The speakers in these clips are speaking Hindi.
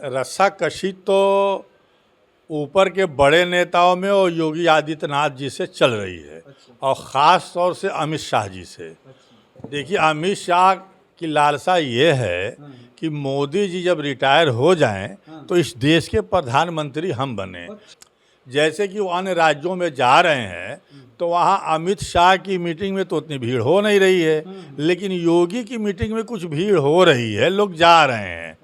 रस्साकशी तो ऊपर के बड़े नेताओं में और योगी आदित्यनाथ जी से चल रही है। और ख़ास तौर से अमित शाह जी से। देखिए, अमित शाह की लालसा ये है कि मोदी जी जब रिटायर हो जाएं तो इस देश के प्रधानमंत्री हम बने। जैसे कि वो अन्य राज्यों में जा रहे हैं तो वहाँ अमित शाह की मीटिंग में तो उतनी भीड़ हो नहीं रही है, लेकिन योगी की मीटिंग में कुछ भीड़ हो रही है, लोग जा रहे हैं।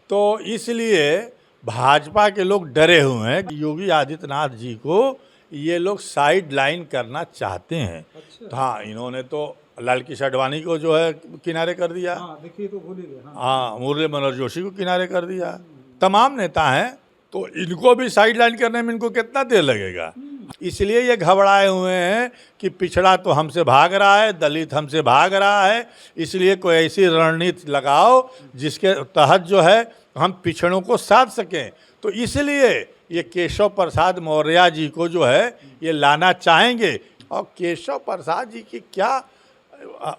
तो इसलिए भाजपा के लोग डरे हुए हैं कि योगी आदित्यनाथ जी को ये लोग साइड लाइन करना चाहते हैं। तो हाँ, इन्होंने तो लाल कृष्ण आडवाणी को जो है किनारे कर दिया। देखिए तो भूल ही गए। हाँ, मुरली मनोहर जोशी को किनारे कर दिया। तमाम नेता हैं, तो इनको भी साइड लाइन करने में इनको कितना देर लगेगा। इसलिए ये घबराए हुए हैं कि पिछड़ा तो हमसे भाग रहा है, दलित हमसे भाग रहा है, इसलिए कोई ऐसी रणनीति लगाओ जिसके तहत जो है हम पिछड़ों को साध सकें। तो इसलिए ये केशव प्रसाद मौर्य जी को जो है ये लाना चाहेंगे। और केशव प्रसाद जी की क्या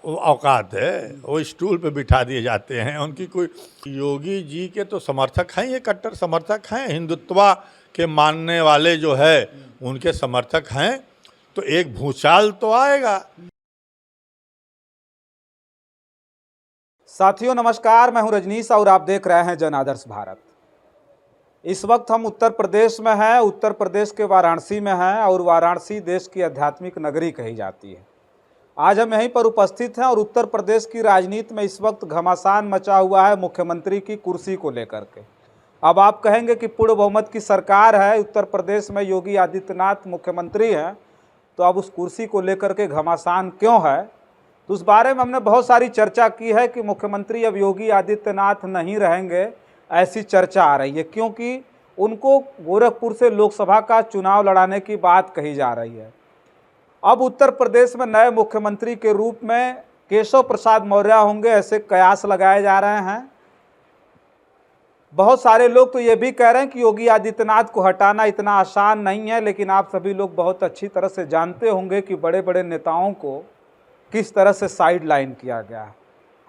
औकात है, वो स्टूल पे बिठा दिए जाते हैं। उनकी कोई, योगी जी के तो समर्थक हैं, ये कट्टर समर्थक हैं, हिंदुत्वा के मानने वाले जो है उनके समर्थक हैं। तो एक भूचाल तो आएगा। साथियों नमस्कार, मैं हूं रजनीश और आप देख रहे हैं जन आदर्श भारत। इस वक्त हम उत्तर प्रदेश में हैं, उत्तर प्रदेश के वाराणसी में हैं और वाराणसी देश की आध्यात्मिक नगरी कही जाती है। आज हम यहीं पर उपस्थित हैं और उत्तर प्रदेश की राजनीति में इस वक्त घमासान मचा हुआ है मुख्यमंत्री की कुर्सी को लेकर के। अब आप कहेंगे कि पूर्ण बहुमत की सरकार है, उत्तर प्रदेश में योगी आदित्यनाथ मुख्यमंत्री हैं, तो अब उस कुर्सी को लेकर के घमासान क्यों है? तो उस बारे में हमने बहुत सारी चर्चा की है कि मुख्यमंत्री अब योगी आदित्यनाथ नहीं रहेंगे, ऐसी चर्चा आ रही है, क्योंकि उनको गोरखपुर से लोकसभा का चुनाव लड़ाने की बात कही जा रही है। अब उत्तर प्रदेश में नए मुख्यमंत्री के रूप में केशव प्रसाद मौर्य होंगे, ऐसे कयास लगाए जा रहे हैं। बहुत सारे लोग तो ये भी कह रहे हैं कि योगी आदित्यनाथ को हटाना इतना आसान नहीं है, लेकिन आप सभी लोग बहुत अच्छी तरह से जानते होंगे कि बड़े बड़े नेताओं को किस तरह से साइड लाइन किया गया है।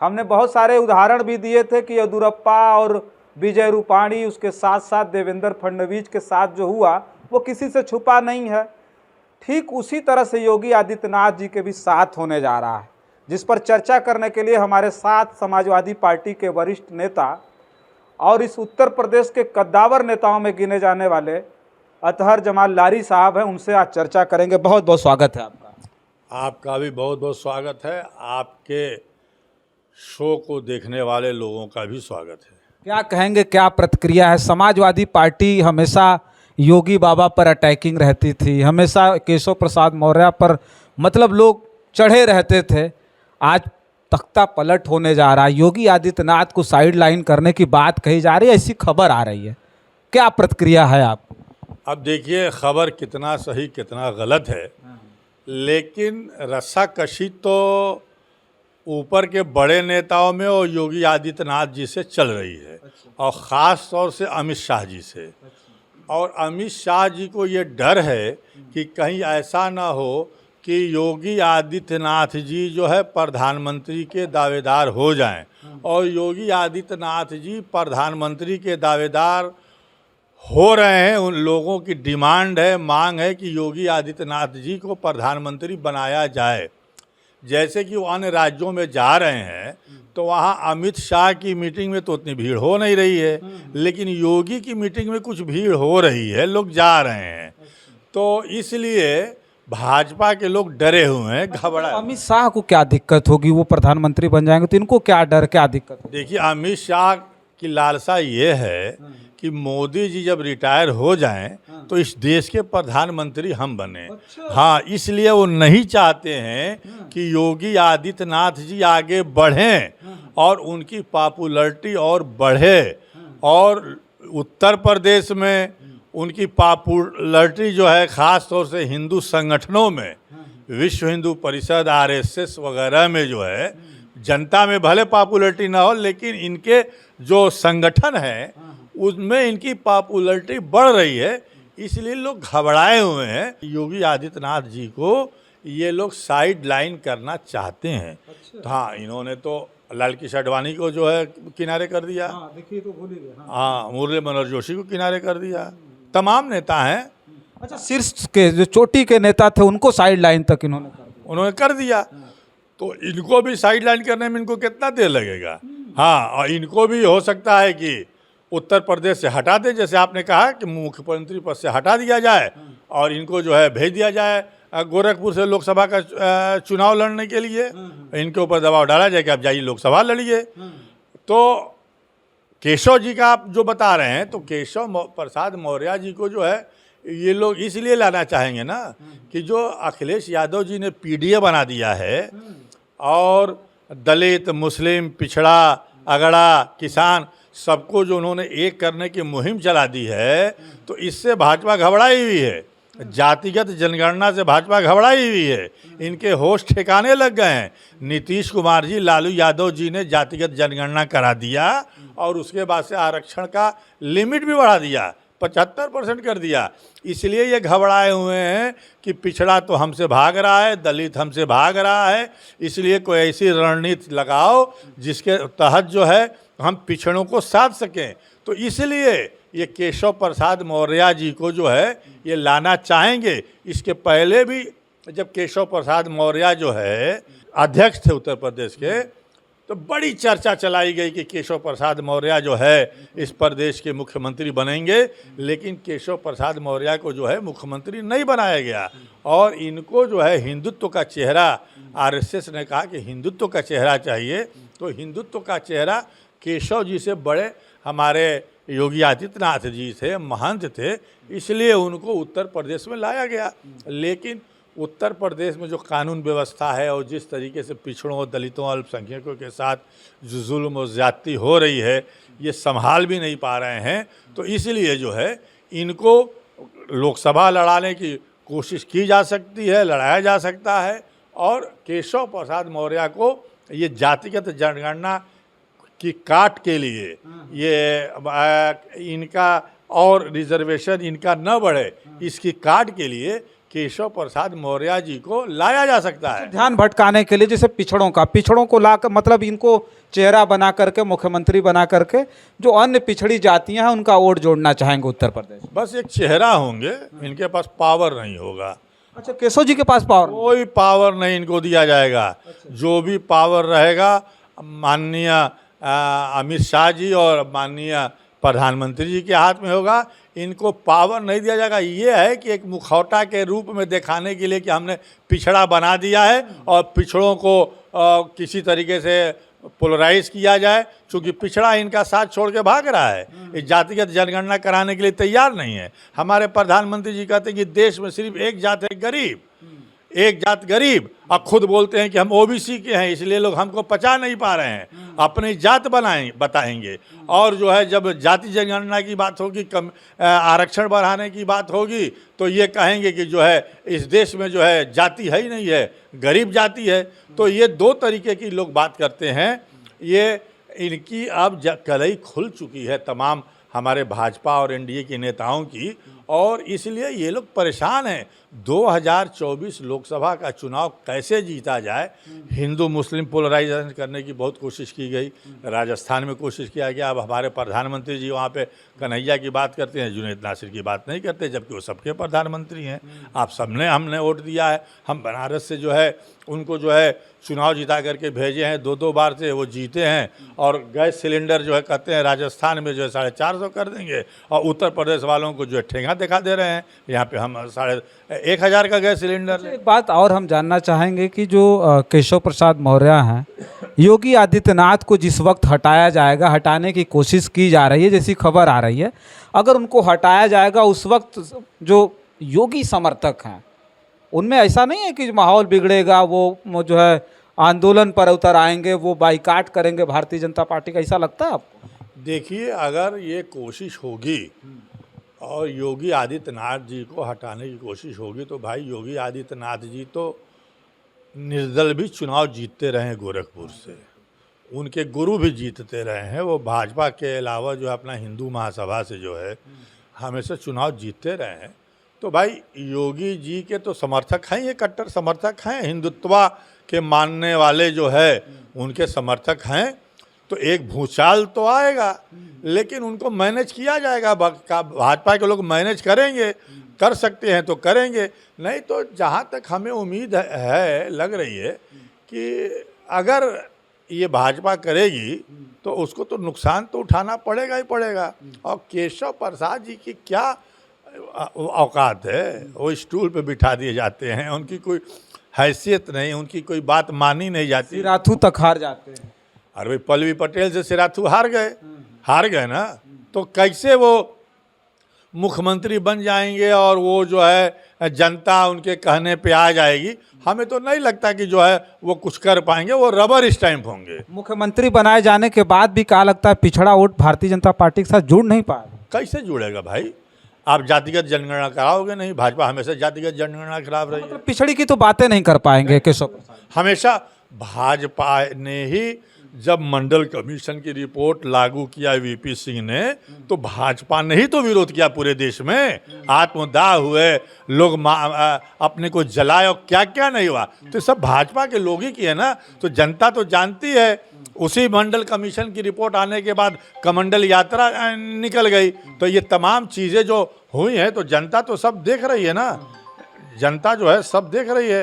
हमने बहुत सारे उदाहरण भी दिए थे कि येदियुरप्पा और विजय रूपाणी, उसके साथ साथ देवेंद्र फडणवीस के साथ जो हुआ वो किसी से छुपा नहीं है। ठीक उसी तरह से योगी आदित्यनाथ जी के भी साथ होने जा रहा है, जिस पर चर्चा करने के लिए हमारे साथ समाजवादी पार्टी के वरिष्ठ नेता और इस उत्तर प्रदेश के कद्दावर नेताओं में गिने जाने वाले अतहर जमाल लारी साहब हैं। उनसे आज चर्चा करेंगे। बहुत बहुत स्वागत है आपका। आपका भी बहुत बहुत स्वागत है। आपके शो को देखने वाले लोगों का भी स्वागत है। क्या कहेंगे, क्या प्रतिक्रिया है? समाजवादी पार्टी हमेशा योगी बाबा पर अटैकिंग रहती थी, हमेशा केशव प्रसाद मौर्य पर मतलब लोग चढ़े रहते थे। आज तख्ता पलट होने जा रहा है, योगी आदित्यनाथ को साइड लाइन करने की बात कही जा रही है, ऐसी खबर आ रही है। क्या प्रतिक्रिया है आप? अब देखिए, खबर कितना सही कितना गलत है, लेकिन रस्साकशी तो ऊपर के बड़े नेताओं में और योगी आदित्यनाथ जी से चल रही है। और ख़ास तौर से अमित शाह जी से। और अमित शाह जी को ये डर है कि कहीं ऐसा ना हो कि योगी आदित्यनाथ जी जो है प्रधानमंत्री के दावेदार हो जाएं। और योगी आदित्यनाथ जी प्रधानमंत्री के दावेदार हो रहे हैं। उन लोगों की डिमांड है, मांग है कि योगी आदित्यनाथ जी को प्रधानमंत्री बनाया जाए। जैसे कि वो अन्य राज्यों में जा रहे हैं तो वहाँ अमित शाह की मीटिंग में तो उतनी भीड़ हो नहीं रही है, लेकिन योगी की मीटिंग में कुछ भीड़ हो रही है, लोग जा रहे हैं। तो इसलिए भाजपा के लोग डरे हुए हैं, घबराए। अमित शाह को क्या दिक्कत होगी? वो प्रधानमंत्री बन जाएंगे तो इनको क्या डर, क्या दिक्कत? देखिए, अमित शाह की लालसा ये है कि मोदी जी जब रिटायर हो जाएं तो इस देश के प्रधानमंत्री हम बने। हाँ, इसलिए वो नहीं चाहते हैं कि योगी आदित्यनाथ जी आगे बढ़ें और उनकी पॉपुलैरिटी और बढ़े। और उत्तर प्रदेश में उनकी पॉपुलैरिटी जो है ख़ास तौर से हिंदू संगठनों में, विश्व हिंदू परिषद, आरएसएस वगैरह में जो है, जनता में भले पॉपुलैरिटी ना हो, लेकिन इनके जो संगठन हैं उसमें इनकी पॉपुलैरिटी बढ़ रही है। इसलिए लोग घबराए हुए हैं। योगी आदित्यनाथ जी को ये लोग साइड लाइन करना चाहते हैं। तो हाँ, इन्होंने तो लाल कृष्ण आडवाणी को जो है किनारे कर दिया, देखिए तो भूल ही गए। हाँ मुरली मनोहर जोशी को किनारे कर दिया, तमाम नेता हैं अच्छा, शीर्ष के जो चोटी के नेता थे उनको साइड लाइन तक इन्होंने कर दिया। उन्होंने कर दिया, तो इनको भी साइड लाइन करने में इनको कितना देर लगेगा। हाँ, और इनको भी हो सकता है कि उत्तर प्रदेश से हटा दें, जैसे आपने कहा कि मुख्यमंत्री पद से हटा दिया जाए और इनको जो है भेज दिया जाए गोरखपुर से लोकसभा का चुनाव लड़ने के लिए। इनके ऊपर दबाव डाला जाए कि आप जाइए लोकसभा लड़िए। तो केशव जी का आप जो बता रहे हैं, तो केशव प्रसाद मौर्य जी को जो है ये लोग इसलिए लाना चाहेंगे ना कि जो अखिलेश यादव जी ने पीडीए बना दिया है और दलित, मुस्लिम, पिछड़ा, अगड़ा, किसान सबको जो उन्होंने एक करने की मुहिम चला दी है, तो इससे भाजपा घबराई हुई है। जातिगत जनगणना से भाजपा घबराई हुई है, इनके होश ठिकाने लग गए हैं। नीतीश कुमार जी, लालू यादव जी ने जातिगत जनगणना करा दिया और उसके बाद से आरक्षण का लिमिट भी बढ़ा दिया, 75% कर दिया। इसलिए ये घबराए हुए हैं कि पिछड़ा तो हमसे भाग रहा है, दलित हमसे भाग रहा है, इसलिए कोई ऐसी रणनीति लगाओ जिसके तहत जो है हम पिछड़ों को साध सकें। तो इसलिए ये केशव प्रसाद मौर्य जी को जो है ये लाना चाहेंगे। इसके पहले भी जब केशव प्रसाद मौर्य जो है अध्यक्ष थे उत्तर प्रदेश के, तो बड़ी चर्चा चलाई गई कि केशव प्रसाद मौर्य जो है इस प्रदेश के मुख्यमंत्री बनेंगे, लेकिन केशव प्रसाद मौर्य को जो है मुख्यमंत्री नहीं बनाया गया। और इनको जो है हिंदुत्व का चेहरा, आरएसएस ने कहा कि हिंदुत्व का चेहरा चाहिए, तो हिंदुत्व का चेहरा केशव जी से बड़े हमारे योगी आदित्यनाथ जी थे, महंत थे, इसलिए उनको उत्तर प्रदेश में लाया गया। लेकिन उत्तर प्रदेश में जो कानून व्यवस्था है और जिस तरीके से पिछड़ों, दलितों, अल्पसंख्यकों के साथ जो जुल्म और ज़्यादती हो रही है, ये संभाल भी नहीं पा रहे हैं। तो इसलिए जो है इनको लोकसभा लड़ाने की कोशिश की जा सकती है, लड़ाया जा सकता है। और केशव प्रसाद मौर्य को ये जातिगत जनगणना की काट के लिए ये इनका और रिजर्वेशन इनका न बढ़े, इसकी काट के लिए केशव प्रसाद मौर्य जी को लाया जा सकता है। ध्यान भटकाने के लिए, जैसे पिछड़ों को लाकर, मतलब इनको चेहरा बना करके, मुख्यमंत्री बना करके जो अन्य पिछड़ी जातियां हैं उनका वोट जोड़ना चाहेंगे उत्तर प्रदेश। बस एक चेहरा होंगे, इनके पास पावर नहीं होगा। अच्छा, केशव जी के पास पावर? कोई पावर नहीं इनको दिया जाएगा। जो भी पावर रहेगा माननीय अमित शाह जी और माननीय प्रधानमंत्री जी के हाथ में होगा। इनको पावर नहीं दिया जाएगा। ये है कि एक मुखौटा के रूप में दिखाने के लिए कि हमने पिछड़ा बना दिया है और पिछड़ों को किसी तरीके से पोलराइज किया जाए, क्योंकि पिछड़ा इनका साथ छोड़ के भाग रहा है, इस जातिगत जनगणना कराने के लिए तैयार नहीं है। हमारे प्रधानमंत्री जी कहते हैं कि देश में सिर्फ एक जात है गरीब, एक जात गरीब, और खुद बोलते हैं कि हम ओबीसी के हैं, इसलिए लोग हमको पचा नहीं पा रहे हैं, अपनी जात बताएंगे। और जो है जब जाति जनगणना की बात होगी, आरक्षण बढ़ाने की बात होगी, तो ये कहेंगे कि जो है इस देश में जो है जाति है ही नहीं है, गरीब जाति है। तो ये दो तरीके की लोग बात करते हैं। ये इनकी अब कलई खुल चुकी है तमाम हमारे भाजपा और एनडीए के नेताओं की, और इसलिए ये लोग परेशान हैं। 2024 लोकसभा का चुनाव कैसे जीता जाए, हिंदू मुस्लिम पोलराइजेशन करने की बहुत कोशिश की गई, राजस्थान में कोशिश किया गया। अब हमारे प्रधानमंत्री जी वहाँ पे कन्हैया की बात करते हैं, जुनैद नासिर की बात नहीं करते, जबकि वो सबके प्रधानमंत्री हैं। आप सबने हमने वोट दिया है, हम बनारस से जो है उनको जो है चुनाव जिता करके भेजे हैं, 2-2 बार से वो जीते हैं। और गैस सिलेंडर जो है कहते हैं राजस्थान में जो है 450 कर देंगे, और उत्तर प्रदेश वालों को जो है ठेंगा दिखा दे रहे हैं, यहाँ पे हम 1,500 का गैस सिलेंडर। एक बात और हम जानना चाहेंगे कि जो केशव प्रसाद मौर्य हैं, योगी आदित्यनाथ को जिस वक्त हटाया जाएगा, हटाने की कोशिश की जा रही है जैसी खबर आ रही है, अगर उनको हटाया जाएगा उस वक्त जो योगी समर्थक हैं उनमें ऐसा नहीं है कि माहौल बिगड़ेगा, वो जो है आंदोलन पर उतर आएंगे, वो बाइकाट करेंगे भारतीय जनता पार्टी का, ऐसा लगता है आपको? देखिए, अगर ये कोशिश होगी और योगी आदित्यनाथ जी को हटाने की कोशिश होगी, तो भाई योगी आदित्यनाथ जी तो निर्दल भी चुनाव जीतते रहे हैं गोरखपुर से, उनके गुरु भी जीतते रहे हैं, वो भाजपा के अलावा जो है अपना हिंदू महासभा से जो है हमेशा चुनाव जीतते रहे हैं। तो भाई योगी जी के तो समर्थक हैं, ये कट्टर समर्थक हैं, हिंदुत्वा के मानने वाले जो है उनके समर्थक हैं, तो एक भूचाल तो आएगा, लेकिन उनको मैनेज किया जाएगा। भाजपा के लोग मैनेज करेंगे, कर सकते हैं तो करेंगे, नहीं तो जहाँ तक हमें उम्मीद है लग रही है कि अगर ये भाजपा करेगी तो उसको तो नुकसान तो उठाना पड़ेगा ही पड़ेगा। और केशव प्रसाद जी की क्या औकात है, वो स्टूल पे बिठा दिए जाते हैं, उनकी कोई हैसियत नहीं, उनकी कोई बात मानी नहीं जाती। सिराथू तक हार जाते हैं। अरे भाई पल्लवी पटेल से सिराथू हार गए ना, तो कैसे वो मुख्यमंत्री बन जाएंगे और वो जो है जनता उनके कहने पे आ जाएगी? हमें तो नहीं लगता कि जो है वो कुछ कर पाएंगे, वो रबर स्टैंप होंगे। मुख्यमंत्री बनाए जाने के बाद भी कहा लगता है पिछड़ा वोट भारतीय जनता पार्टी के साथ जुड़ नहीं पाएगा। कैसे जुड़ेगा भाई? आप जातिगत जनगणना कराओगे नहीं? भाजपा हमेशा जातिगत जनगणना खराब रही है। मतलब पिछड़ी की तो बातें नहीं कर पाएंगे केशव प्रसाद। हमेशा भाजपा ने ही जब मंडल कमीशन की रिपोर्ट लागू किया वीपी सिंह ने, तो भाजपा ने ही तो विरोध किया पूरे देश में। आत्मदाह हुए लोग, अपने को जलाए और क्या क्या नहीं हुआ, तो सब भाजपा के लोग ही किए ना। तो जनता तो जानती है। उसी मंडल कमीशन की रिपोर्ट आने के बाद कमंडल यात्रा निकल गई, तो ये तमाम चीज़ें जो हुई हैं तो जनता तो सब देख रही है ना। जनता जो है सब देख रही है,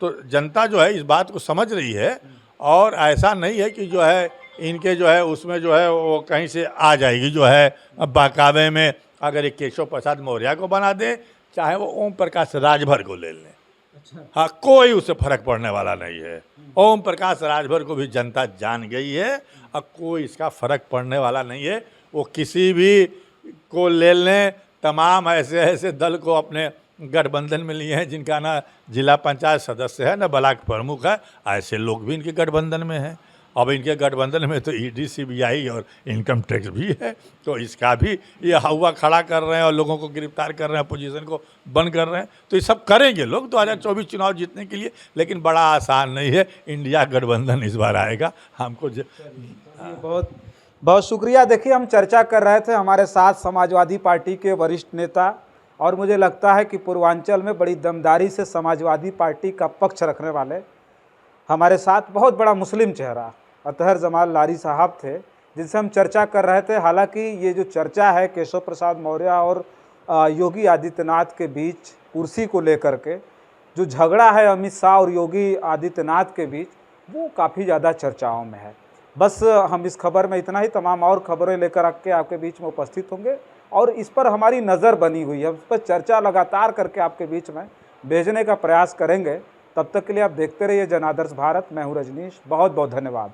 तो जनता जो है इस बात को समझ रही है। और ऐसा नहीं है कि जो है इनके जो है उसमें जो है वो कहीं से आ जाएगी। जो है बाकावे में अगर एक केशव प्रसाद मौर्य को बना दे, चाहे वो ओम प्रकाश राजभर को ले लें, हाँ, कोई उससे फर्क पड़ने वाला नहीं है। ओम प्रकाश राजभर को भी जनता जान गई है और कोई इसका फर्क पड़ने वाला नहीं है। वो किसी भी को ले लें, तमाम ऐसे ऐसे दल को अपने गठबंधन में लिए हैं जिनका ना जिला पंचायत सदस्य है, ना ब्लॉक प्रमुख है, ऐसे लोग भी इनके गठबंधन में हैं। अब इनके गठबंधन में तो ईडी, सीबीआई और इनकम टैक्स भी है, तो इसका भी ये हवा खड़ा कर रहे हैं और लोगों को गिरफ्तार कर रहे हैं, अपोजिशन को बंद कर रहे हैं। तो ये सब करेंगे लोग 2024 चुनाव जीतने के लिए, लेकिन बड़ा आसान नहीं है। इंडिया गठबंधन इस बार आएगा। हमको बहुत बहुत शुक्रिया। देखिए, हम चर्चा कर रहे थे, हमारे साथ समाजवादी पार्टी के वरिष्ठ नेता, और मुझे लगता है कि पूर्वांचल में बड़ी दमदारी से समाजवादी पार्टी का पक्ष रखने वाले हमारे साथ बहुत बड़ा मुस्लिम चेहरा अतहर जमाल लारी साहब थे, जिनसे हम चर्चा कर रहे थे। हालांकि ये जो चर्चा है केशव प्रसाद मौर्य और योगी आदित्यनाथ के बीच कुर्सी को लेकर के, जो झगड़ा है अमित शाह और योगी आदित्यनाथ के बीच, वो काफ़ी ज़्यादा चर्चाओं में है। बस हम इस खबर में इतना ही, तमाम और खबरें लेकर आके आपके बीच में उपस्थित होंगे और इस पर हमारी नज़र बनी हुई है, उस पर चर्चा लगातार करके आपके बीच में भेजने का प्रयास करेंगे। तब तक के लिए आप देखते रहिए जन आदर्श भारत। मैं हूँ रजनीश, बहुत बहुत धन्यवाद।